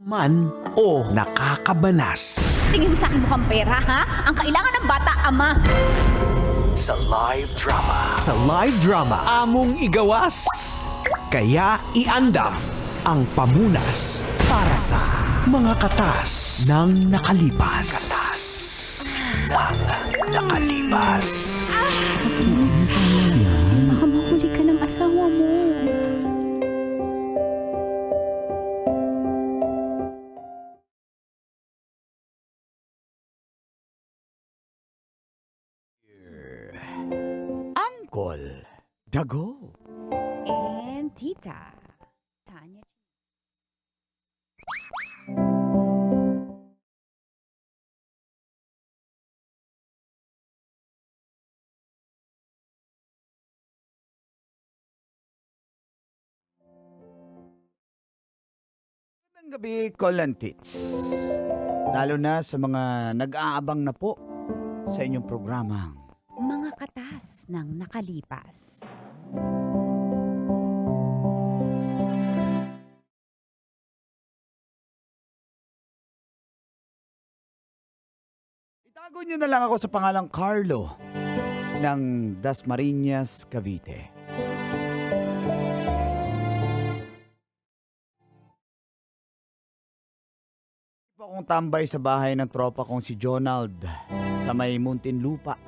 man o nakakabanas. Tingin mo sa akin mukhang pera, ha? Ang kailangan ng bata, ama. Sa live drama, among igawas. Kaya iandam ang pamunas para sa mga katas ng nakalipas. Baka mahuli ka ng asawa mo. Uncle Dago. And Tita Tanya. Magandang gabi, Colantits. Lalo na sa mga nag-aabang na po sa inyong programang Mga katas ng nakalipas. Itago niyo na lang ako sa pangalang Carlo ng Dasmariñas, Cavite. Po akong tambay sa bahay ng tropa kong si Jonald sa may Muntinlupa.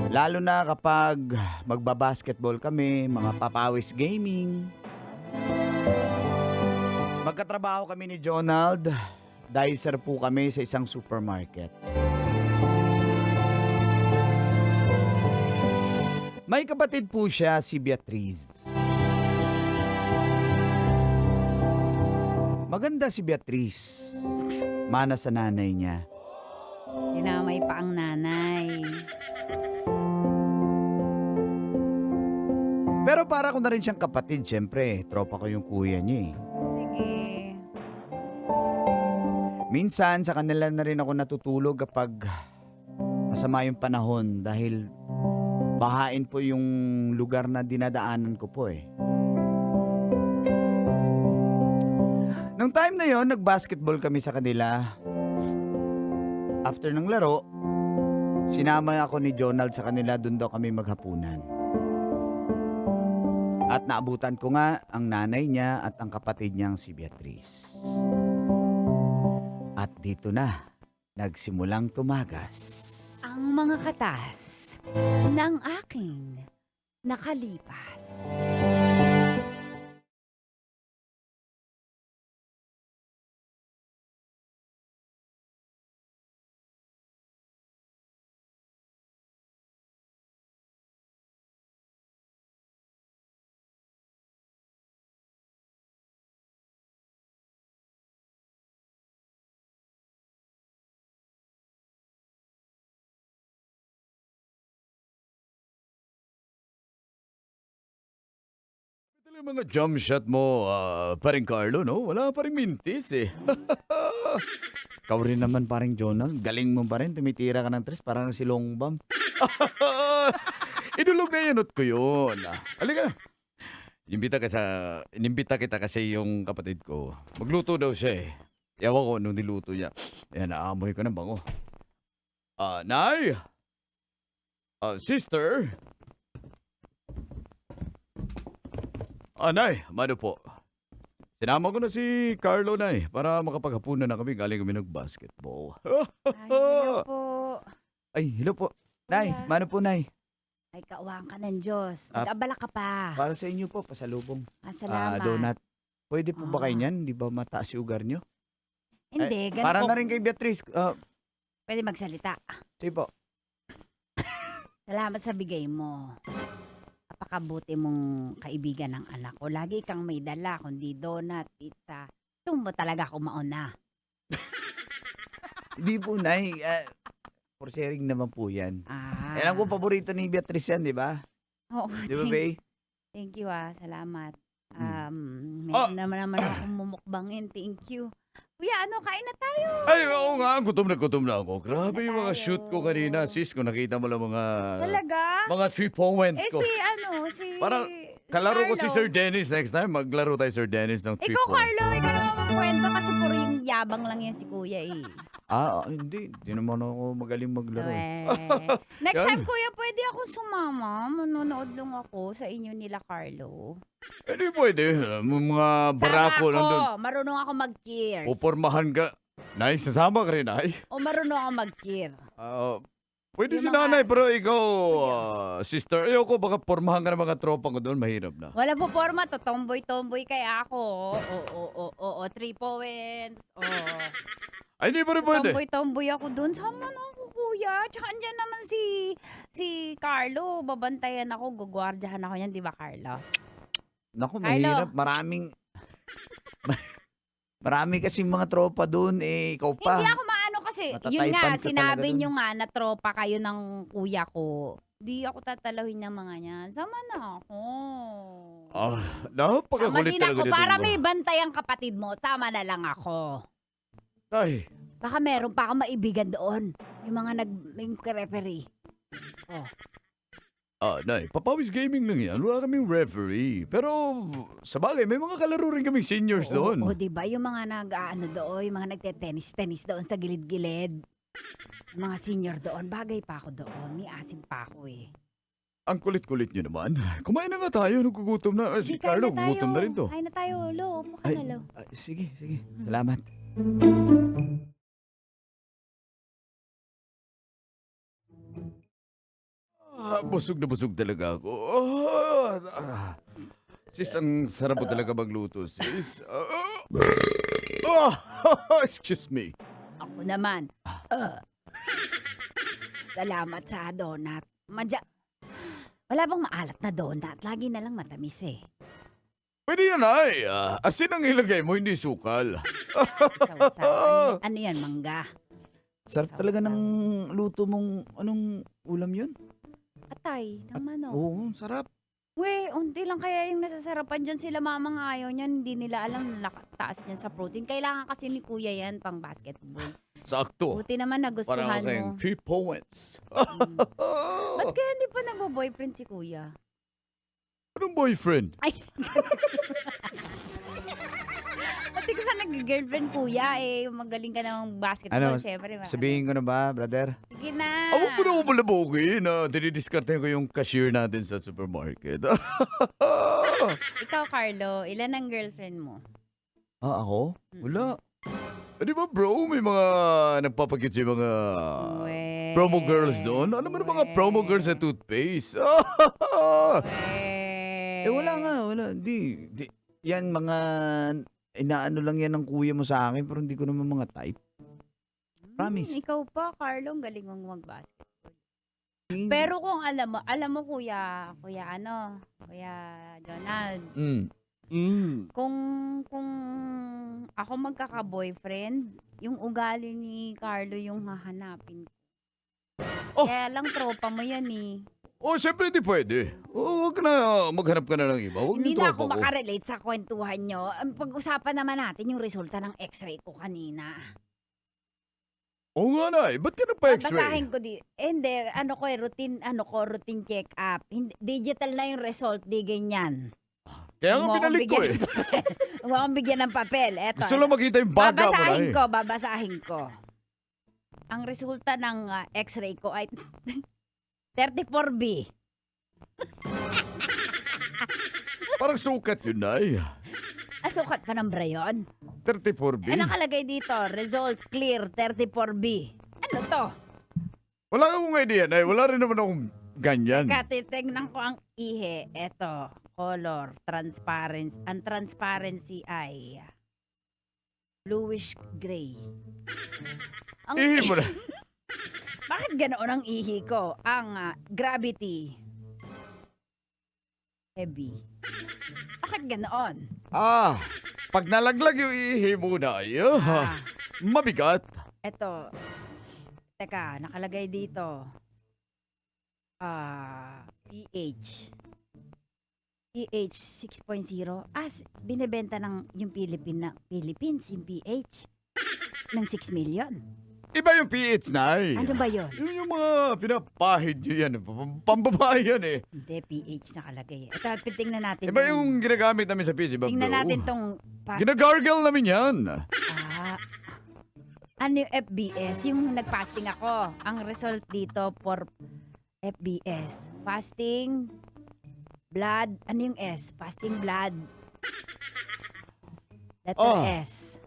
Lalo na kapag magbabasketball kami, mga papawis gaming. Magkatrabaho kami ni Jonald. Dicer po kami sa isang supermarket. May kapatid po siya, si Beatriz. Maganda si Beatriz. Mana sa nanay niya. Dinamay pa ang nanay. Pero para ko na rin siyang kapatid, syempre. Tropa ko yung kuya niya eh. Sige. Minsan sa kanila na rin ako natutulog kapag masama yung panahon dahil bahain po yung lugar na dinadaanan ko po eh. Nung time na yon, nag-basketball kami sa kanila. After ng laro, sinama ako ni Jonald sa kanila, doon daw kami maghapunan. At naabutan ko nga ang nanay niya at ang kapatid niyang si Beatriz. At dito na, nagsimulang tumagas. Ang mga katas ng aking nakalipas. Yung mga jump shot mo, paring Carlo, no? Wala pa rin mintis eh. Ikaw rin naman paring Jonald. Galing mo pa rin. Tumitira ka ng tres parang si Longbam. Idulog na yanot ko yun. Halika na. Inimbita kita kasi yung kapatid ko. Magluto daw siya eh. Ewan ko nung niluto niya. Ayan, naamoy ko ng bango. Nay? Sister? Nay, mano po. Sinama ko na si Carlo, Nay, para makapaghapunan na kami. Galing kami nag-basketball. Ay, hello po. Ay, hello po. Nay, Kuya. mano po, Nay? Ay, kaawaan ka ng Diyos. Ah, Nag-abala ka pa. Para sa inyo po, pasalubong. Salamat. Donut. Pwede po ba Ah. kayo niyan? Di ba mataas yung ugar nyo? Hindi, ganun Para po. na rin kay Beatriz. Pwede magsalita. Sige po. Salamat sa bigay mo. Napakabuti mong kaibigan ng anak ko. Lagi kang may dala, kundi donut, pizza. Ito mo talaga ako mauna. Hindi po, Nay. For sharing naman po yan. Alam ko, paborito ni Beatriz yan, di ba? Oo, Di ba, Bay? thank you salamat. Hmm. Meron naman akong mumukbangin. Thank you. Kuya, kain na tayo. Ay, oo nga. Gutom na ako. Grabe yung mga tayo. shoot ko kanina. Sis, kung nakita mo lang Talaga? mga 3 points Eh ko. si Parang- kalaro ko si Carlo. Sir Dennis next time. Maglaro tayo Sir Dennis ng 3 Ikaw, Carlo, ikaw naman magkwento kasi puro yung yabang lang yan si Kuya eh. Hindi. Hindi naman ako magaling maglaro. Next Yan. time, Kuya, pwede ako sumama. Manonood lang ako sa inyo nila, Carlo. Hindi pwede. Mga barako Sama nandun. ako. Marunong ako mag-cheers. Pupormahan ka. Nay, sasama ka rin, ay. O marunong ako mag-cheer. Pwede Yung si mga- nanay, pero ikaw, sister, ayoko, baka pormahan ka ng mga tropa ko doon, mahirap na. Wala po forma to. Tomboy-tomboy kaya ako. Oo. 3 points. Ay, hindi pa rin pwede. Tomboy-tomboy ako dun. Sama na ako, Kuya. Tsaka andyan naman si Carlo. Babantayan ako. Gugwardyahan ako yan. Di ba, Carlo? Naku, Carlo. mahirap. Marami kasi mga tropa doon, ikaw pa. Hindi ako maano kasi. Yun Matataypan nga, ka sinabi talaga dun. nyo nga na tropa kayo ng kuya ko. Di ako tatalawin ng mga yan. Sama na ako. Sama Napakakulit din talaga ako. dito. Para may bantay ang kapatid mo, sama na lang ako. Ay, Baka meron pa akong maibigan doon. Yung mga nag-referee. Nay, Papawis Gaming lang yan. Wala kaming referee. Pero, sa bagay, may mga kalaro rin kaming seniors doon. O, diba? Yung mga doon, yung mga nagte-tennis doon sa gilid-gilid. Yung mga senior doon, bagay pa ako doon. May asim pa ako eh. Ang kulit-kulit nyo naman. Kumain na nga tayo. Nagugutom na. Si Kain Carlo, na tayo. gugutom na rin to. Kain na tayo, Lo. Mukha Ay, na, Lo. Sige. Salamat. Busog na busog talaga ako. Sis, ang sarap mo talaga magluto, sis. Excuse me. Ako naman. Salamat sa donut. Wala bang maalat na donut? Lagi na lang matamis eh. Pwede yan, ay. Asin ang ilagay mo, hindi sukal. Sausaw. Ano yan, mangga? Sarap talaga ng luto mong, anong ulam yun? Atay, naman oh. Oo, sarap. We, unti lang kaya yung nasasarapan dyan sila mama nga ayaw niyan. Hindi nila alam taas niyan sa protein. Kailangan kasi ni kuya yan pang basketball. Sakto. Buti naman Parang nagustuhan kayong mo. 3 points. Ba't kaya hindi pa nagbo-boyfriend si kuya? Anong boyfriend? Ay, Pati ka pa nag-girlfriend kuya eh. Magaling ka ng basketball, syempre. Sabihin ko na ba, brother? Sige na. Ako po na umulabukin na dinidiscarte ko yung cashier natin sa supermarket. Ikaw, Carlo, ilan ang girlfriend mo? Ako? Wala. Di ba bro, may mga nagpapakit sa mga promo girls doon? Ano man ang mga promo girls sa toothpaste? Wala nga, wala. Di. Yan mga, inaano lang yan ng kuya mo sa akin, pero hindi ko naman mga type. Promise. Ikaw pa, Carlo, ang galing mong mag-basketball. Pero kung alam mo kuya Jonald, kung ako magkaka-boyfriend, yung ugali ni Carlo yung hahanapin ko. Oh! Kaya lang tropa mo yan eh. Siyempre hindi pwede. Huwag na, maghanap ka na ng iba. Huwag Hindi yung na tropa ako ko. makarelate sa kwentuhan nyo. Pag-usapan naman natin yung resulta ng x-ray ko kanina. Oo nga na Ba't ka nagpa-x-ray? Babasahin ko hindi, routine check-up. Digital na yung result, di ganyan. Kaya nga binalik ko eh. Huwag mo akong bigyan ng papel. Eto. Gusto lang makita yung baga mo na eh. Babasahin ko. Ang resulta ng x-ray ko ay 34B. Parang sukat yun na Sukat pa ng brayon. 34B. Nakalagay dito, result clear 34B. Ano to? Wala akong idea na Wala rin naman akong ganyan. Titignan ko ang ihe. Eto, color, transparency. Ang transparency ay bluish gray. Ihi mo na. Bakit ganoon ang ihi ko? Ang gravity heavy. Bakit ganoon? Pag nalaglag yung ihi mo na, mabigat. Eto. Teka, nakalagay dito. pH. pH 6.0. Binebenta ng yung Philippines yung pH ng 6 million. Iba yung PH, Nay. Ano ba yun? Yun yung mga pinapahid nyo yan. Pambabae yan eh. Hindi, PH nakalagay. Ito, tingnan natin. Iba yung ginagamit namin sa PH. Iba, Tingnan bro. natin tong... Ginagargle namin yan. Ano yung FBS? Yung nag-fasting ako. Ang result dito for FBS. Fasting, blood, ano yung S? Fasting blood. Letter S.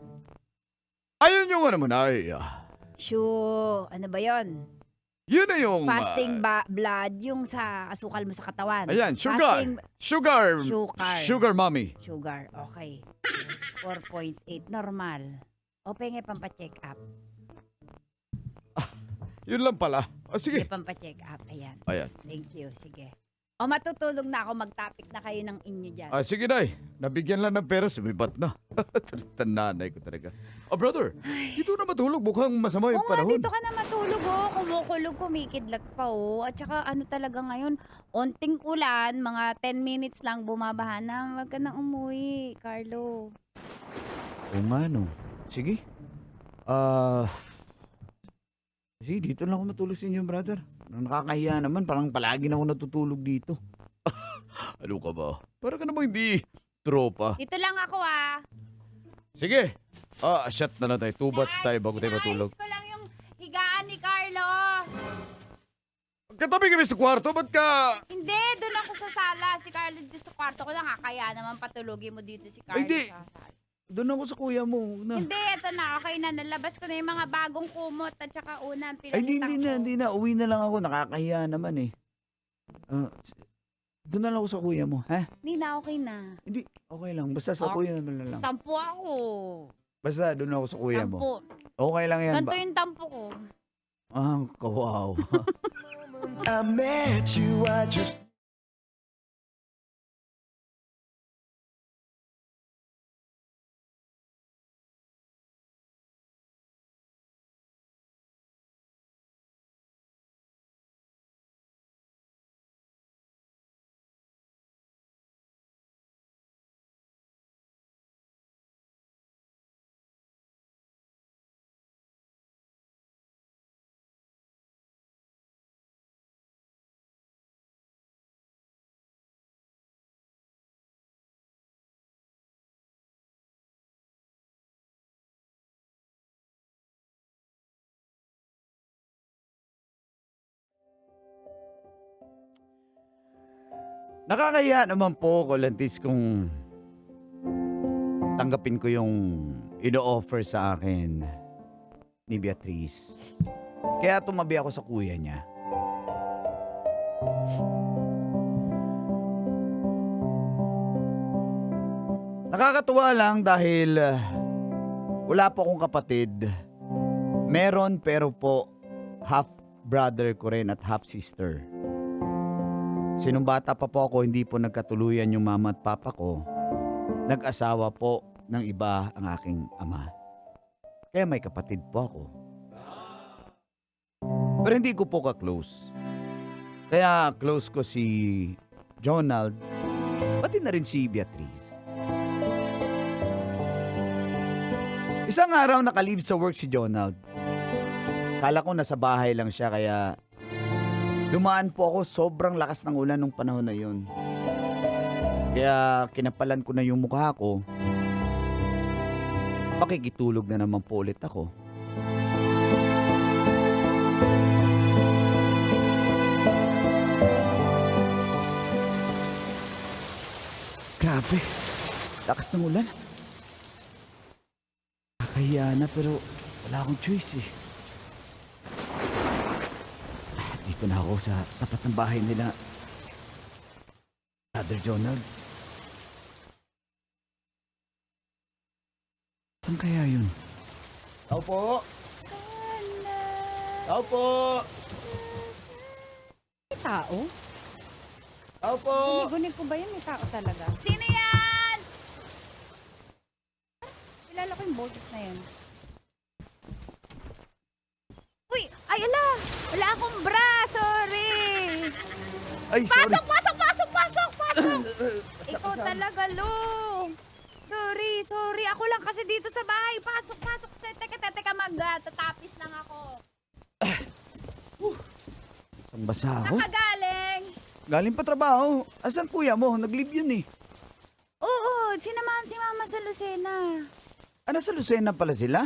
Ayun yung ano mo, Nay. Ano ba yon? Yun na yung... Fasting blood, yung sa asukal mo sa katawan. Ayan, sugar. Fasting Sugar. Sugar mommy. sugar, okay. 4.8, normal. O penge pampacheck up. Yun lang pala. Sige. Sige, pampacheck up. Ayan. Ayan. Thank you. Sige. O matutulog na ako. Mag-topic na kayo ng inyo dyan. Sige, Nay. Nabigyan lang ng pera, sumibat na. Tananay ko talaga. Brother, dito na matulog. Mukhang masama yung Oo nga, panahon. dito ka na matulog oh. Kumukulog, kumikidlat pa oh. At saka ano talaga ngayon, onting ulan, mga 10 minutes lang bumabaha na. Huwag ka na umuwi, Carlo. Oo nga, no. Sige. Sige, dito lang ako matulog sa inyo, brother. Nakakahiya naman, parang palagi na ako natutulog dito. Ano ka ba? Para ka namang hindi tropa. Dito lang ako ah. Sige. Shot na lang tayo. 2 bats tayo bago tayo matulog. Ayos ko lang yung higaan ni Carlo. Katabi kami sa kwarto, ba't ka... Hindi, doon ako sa sala. Si Carlo dito sa kwarto ko lang. Kaya naman patulogin mo dito si Carlo Hindi. sa sala. Doon ako sa kuya mo. Na. Hindi, ito na. Okay na. Nalabas ko na yung mga bagong kumot at saka unang Ay, pinalitan ko. hindi na. Uwi na lang ako. Nakakahiya naman eh. Doon na lang ako sa kuya mo, ha? Hindi na, okay na. Hindi, okay lang. Basta sa kuya mo na lang. Tampo ako. Basta doon ako sa kuya mo. Tampo. Okay lang yan. Ganito yung tampo ko. Kawaw. I met you, I just... Nakakahiya naman po, Colantis, kung tanggapin ko yung ino-offer sa akin ni Beatrice. Kaya tumabi ako sa kuya niya. Nakakatuwa lang dahil wala po akong kapatid. Meron pero po half brother ko rin at half sister. Sinong bata pa po ako, hindi po nagkatuluyan yung mama at papa ko. Nag-asawa po ng iba ang aking ama. Kaya may kapatid po ako. Pero hindi ko po ka-close. Kaya close ko si Jonald, pati na rin si Beatrice. Isang araw nakalib sa work si Jonald. Kala ko nasa bahay lang siya kaya dumaan po ako, sobrang lakas ng ulan nung panahon na yun. Kaya kinapalan ko na yung mukha ko. Pakikitulog na naman po ulit ako. Grabe, lakas ng ulan. Kakahiya na pero wala akong choice eh. Dito na ako sa tapat ng bahay nila. Brother Jonald. Saan kaya yun? Tao po! Sana. Tao po! May tao? Tao po! Gunig ko ba yun? May tao talaga. Sino yan? Kilala ko yung boses na yun. Uy! Ay, ala! Wala akong bra! Sorry! Ay, sorry! Pasok! Pasok! Pasok! Pasok! Pasok! Ikaw talaga, Lo! Sorry! Ako lang kasi dito sa bahay. Pasok! Teka, Nagtatapis lang ako. Ang basa ako. Nakagaling. Galing pa trabaho. Asan kuya mo? Nag-leave yun eh. Oo, sinamahan si mama sa Lucena. Sa Lucena pala sila?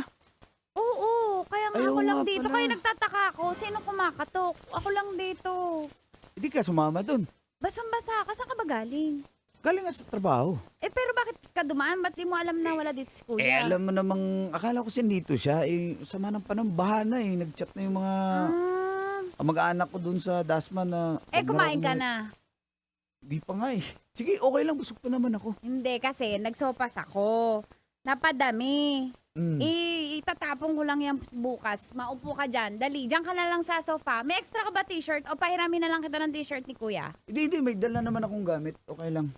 Oo, kaya nga Ay, ako oo lang nga dito. pala. Kaya nagtataka ako. Sino kumakatok? Ako lang dito. Hindi ka sumama dun. Basang-basa ka. Saan ka ba galing? Galing nga sa trabaho. Pero bakit ka dumaan? Ba't di mo alam na wala dito si kuya? Alam mo namang, akala ko dito siya. Sama ng panahon, baha na eh. Nag-chat na yung mga mag-aanak ko dun sa Dasma na... Kumain ka na. Di pa nga eh. Sige, okay lang. Busog pa naman ako. Hindi, kasi nagsopas ako. Napadami. Mm. Itatapong ko lang yan bukas. Maupo ka dyan. Dali, dyan ka na lang sa sofa. May extra ka ba t-shirt? O pahiramin na lang kita ng t-shirt ni kuya? Hindi. May dala naman akong gamit. Okay lang.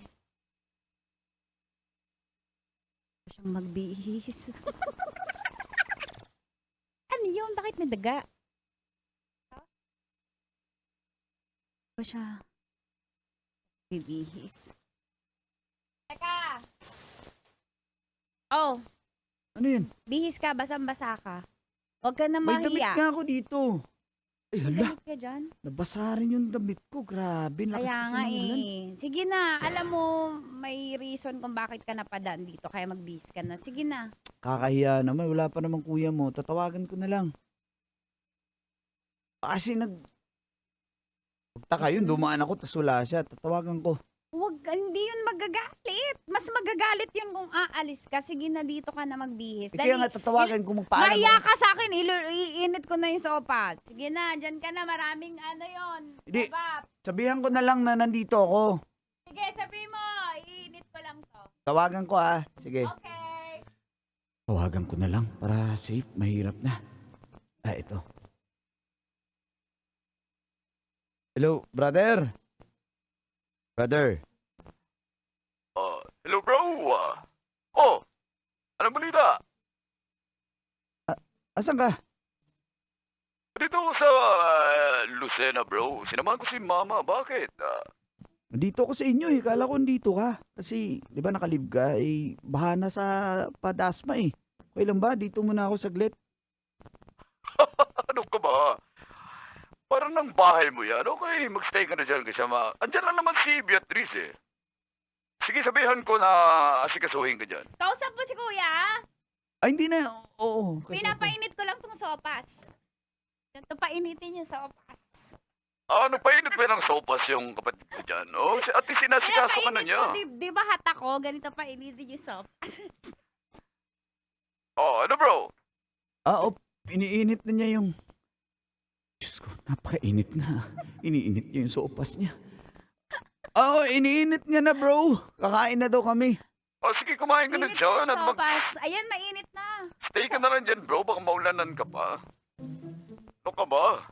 Siyang magbihis. Ano yun? Bakit may daga? Ano siya? Bibihis. Teka! Oh, Ano yun? bihis ka, basang-basa ka. Huwag ka na May damit mahiya. nga ako dito. Ay, hala. Damit ka dyan? Nabasa rin yung damit ko. Grabe. Lakas Kaya kasi nga ng ulan. Sige na, alam mo, may reason kung bakit ka napadaan dito, kaya magbihis ka na. Sige na. Kakahiya naman. Wala pa namang kuya mo. Tatawagan ko na lang. Kasi Pagtaka yun, dumaan ako, tas wala siya. Tatawagan ko. Hindi yun magagalit. Mas magagalit yun kung aalis ka. Sige na, dito ka na magbihis. Kaya nga tatawagan ko magpaalam Maya ako. ka sa akin, iinit ko na yung sopas. Sige na, dyan ka na, maraming yon. Hindi. Babap. Sabihan ko na lang na nandito ako. Sige, sabi mo, iinit ko lang to. Tawagan ko ha. Sige. Okay. Tawagan ko na lang para safe. Mahirap na. Ito. Hello, brother. Brother. Hello bro. Anong balita? Asan ka? Dito ako sa Lucena bro. Sinamahan ko si mama. Bakit? Nandito ako sa inyo eh. Kala ko nandito ka. Kasi, di ba nakalib ka? Baha na sa Padasma eh. Okay lang ba? Dito muna ako saglit. Ano ka ba? Parang ng bahay mo yan. Okay, magstay ka na dyan kasama. Andyan lang naman si Beatrice eh. Sige, sabihan ko na asikasuhin ka dyan. Kausap mo si kuya? Ay, hindi na. Oo. kasi- Pinapainit ko lang tong sopas. Ito painitin yung sopas. Ano, painit ba ng sopas yung kapatid ko dyan? At sinasikaso ka na Pinapainit niya. ko, di ba hata ko? Ganito painitin yung sopas. Ano bro? Iniinit na niya yung... Diyos ko, napakainit na. Iniinit niya yung sopas niya. Iniinit niya na bro. Kakain na daw kami. Sige, kumain ka na Init dyan. yung At sopas. Ayan, mainit na. stay ka na lang dyan bro. Baka maulanan ka pa. Ano ka ba?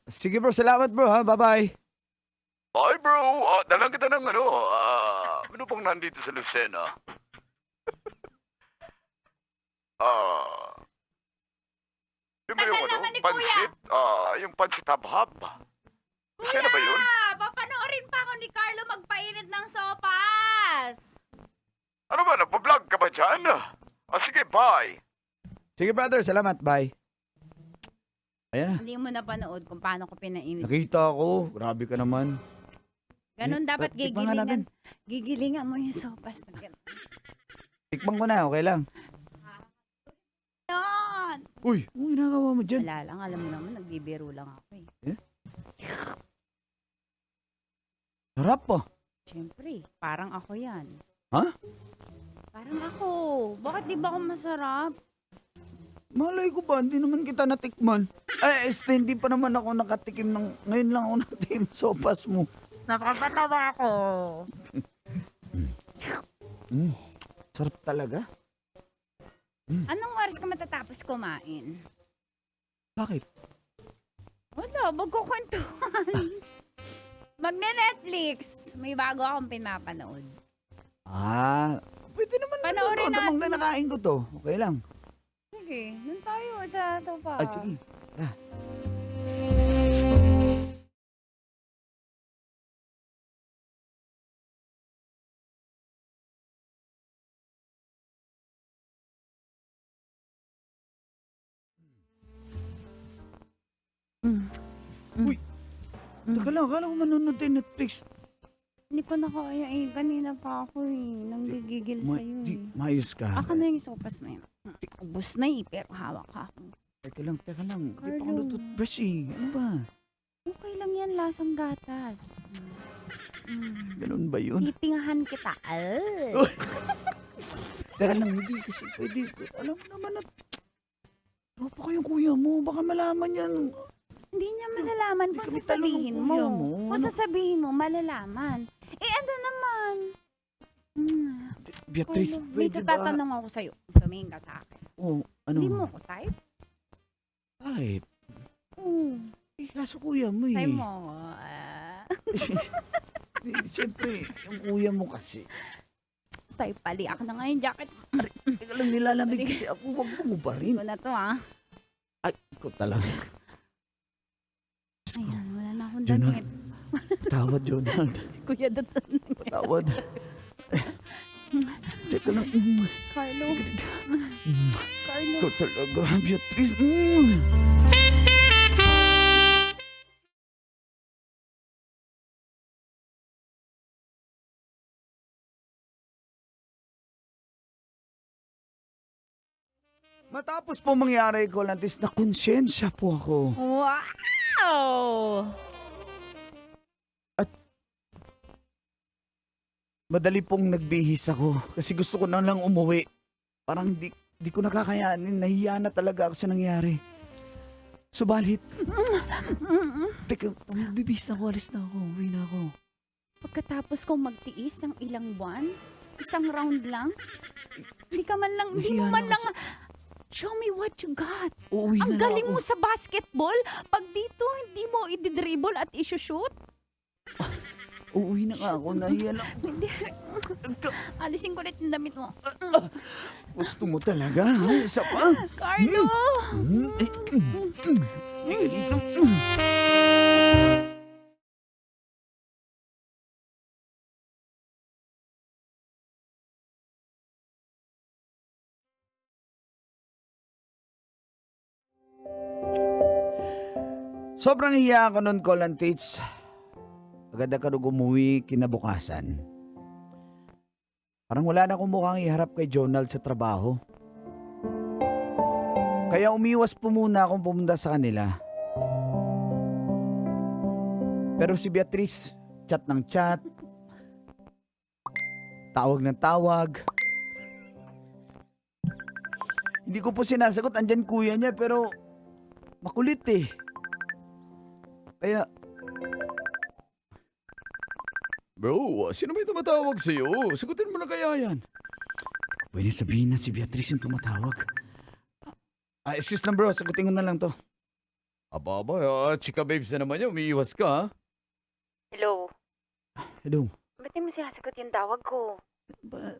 Sige bro, salamat bro ha. Bye-bye. Bye bro. Dalang kita ng ano bang nandito sa Lucena? Yung ba yung Tagal naman ni Kuya. pansit? Yung pansit hab-hab. Lucena ba yun? Papanoorin pa ako ni Carlo magpainit ng sopas. Ano ba? Nagpa-vlog ka ba dyan? Sige, bye. Sige brother, salamat. Bye. Ayan na. Hindi mo napanood kung paano ko pinainit. Nakita ko. Grabe ka naman. Ganun dapat Tikman nga natin. gigilingan mo yung sopas. Tikman ko na, okay lang. Yan. Uy, ano ginagawa mo dyan? Wala lang, alam mo naman, nagbibiro lang ako eh. Sarap pa. Siyempre, parang ako yan. Ha? Parang ako. Bakit di ba ako masarap? Malay ko ba? Hindi naman kita natikman. Hindi pa naman ako nakatikim ng... Ngayon lang ako nakatikim sa sopas mo. Napapatawa ako. Sarap talaga. Anong oras ka matatapos kumain? Bakit? Wala, magkukwentuhan. Magne-Netflix. May bago akong pinapanood. Pwede naman Panoorin nanonood habang natin. nakain ko to. Okay lang. Sige, dun tayo sa sofa. Sige. Tara. Uy, teka lang, akala ko manonood tayo Netflix. Hindi ko na kaya eh. Kanina pa ako eh. Nanggigigil sa'yo eh. Mayos ka. Aka na yung sopas na yun. Ubus na eh, pero hawak ka ako. Teka lang. Hindi pa ako Carlo. natutbrush eh. Ano ba? Okay lang yan, lasang gatas. Ganun ba yun? Titingahan kita. Teka lang, hindi kasi pwede. Alam mo naman na, tropa ko yung kuya mo. Baka malaman yan. Hindi niya malalaman Hindi kung kami sasabihin tanong ng mo. kuya mo. Kung Ano? sasabihin mo, malalaman. Eh, ano naman? Beatrice, Carlo, may pwede ba? tatanong ako sa'yo. Tumingin ka sa akin. Oh, ano? Hindi mo ko type? Type? Oo. Eh, kaso kuya mo eh. Type mo ako. Siyempre, yung kuya mo kasi. Type pali. Ako na nga yung jacket. Teka lang, nilalamig kasi ako. Huwag mo ba rin? Ko na to ah. Ay, ikaw talaga. Ayan, wala na akong Jonald. damit. Patawad, Jonald. Si Kuya Datan. Patawad. Teka lang. Carlo. Carlo. Ikaw talaga, Beatrice. Matapos po mangyari ko, Lantis, na konsyensya po ako. Wow! Madali pong nagbihis ako kasi gusto ko na lang umuwi. Parang di ko nakakayanin. Nahiya na talaga ako sa nangyari. Subalit. Teka, bibihis na ako. Alis na ako. Uwi na ako. Pagkatapos kong magtiis ng ilang buwan, isang round lang, hindi ka man lang, hindi mo Nahiya man na lang, show me what you got. Uuwi Ang na galing ako. mo sa basketball. Pag dito, hindi mo i-dribble at i-shoot. Uuwi na nga ako. Nahiya na. Hindi. Alisin ko ulit yung damit mo. Gusto mo talaga, ha? Isa pa? Carlo! Halika dito. Sobrang hiya ako nun, Colin Tates. Agad-agad umuwi kinabukasan. Parang wala na akong mukhang iharap kay Jonald sa trabaho. Kaya umiwas po muna akong pumunta sa kanila. Pero si Beatrice, chat ng chat, tawag ng tawag. Hindi ko po sinasagot, andyan kuya niya, pero makulit eh. Kaya, bro, sino may tumatawag sa'yo? Sagutin mo na kaya yan. Pwede sabihin na si Beatrice yung tumatawag. Excuse lang bro, sagutin ko na lang to. Aba, chika babes na naman yan, umiiwas ka ha? Hello? Hello. Ba't di mo sinasagot yung tawag ko?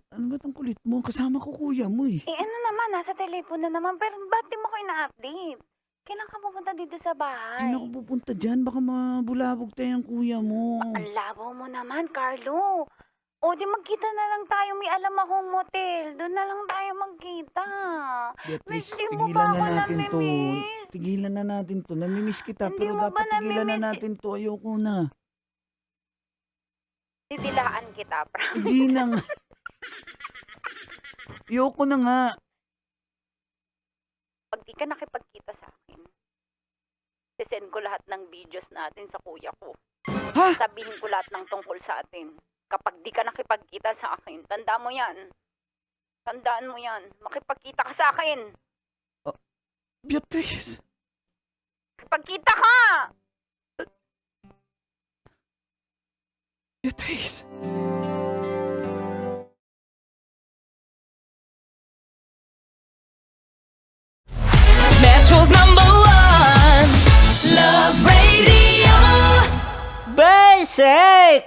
Ano ba tong kulit mo? Kasama ko kuya mo eh. Eh ano naman, nasa telepono naman, pero ba't di mo ko ina-update? Kailan ka pupunta dito sa bahay? Sino ako pupunta dyan? Baka mabulabog tayo ang kuya mo. Ang labo mo naman, Carlo. O di magkita na lang tayo, may alam akong motel. Doon na lang tayo magkita. Beatrice, Hindi mo tigilan ba na ako natin to. namimiss? Tigilan na natin to. Namimiss kita, Hindi pero mo ba dapat tigilan na namimiss? natin to. Ayoko na. Didilaan kita, promise. Hindi na nga. Ayoko na nga. Pag di ka nakipagkita sa akin, sisend ko lahat ng videos natin sa kuya ko. Ha? Sabihin ko lahat ng tungkol sa atin. Kapag di ka nakipagkita sa akin, tandaan mo yan. Tandaan mo yan. Makipagkita ka sa akin. Beatrice. Makipagkita ka! Beatrice. Metro's #1 Love Radio. Basic!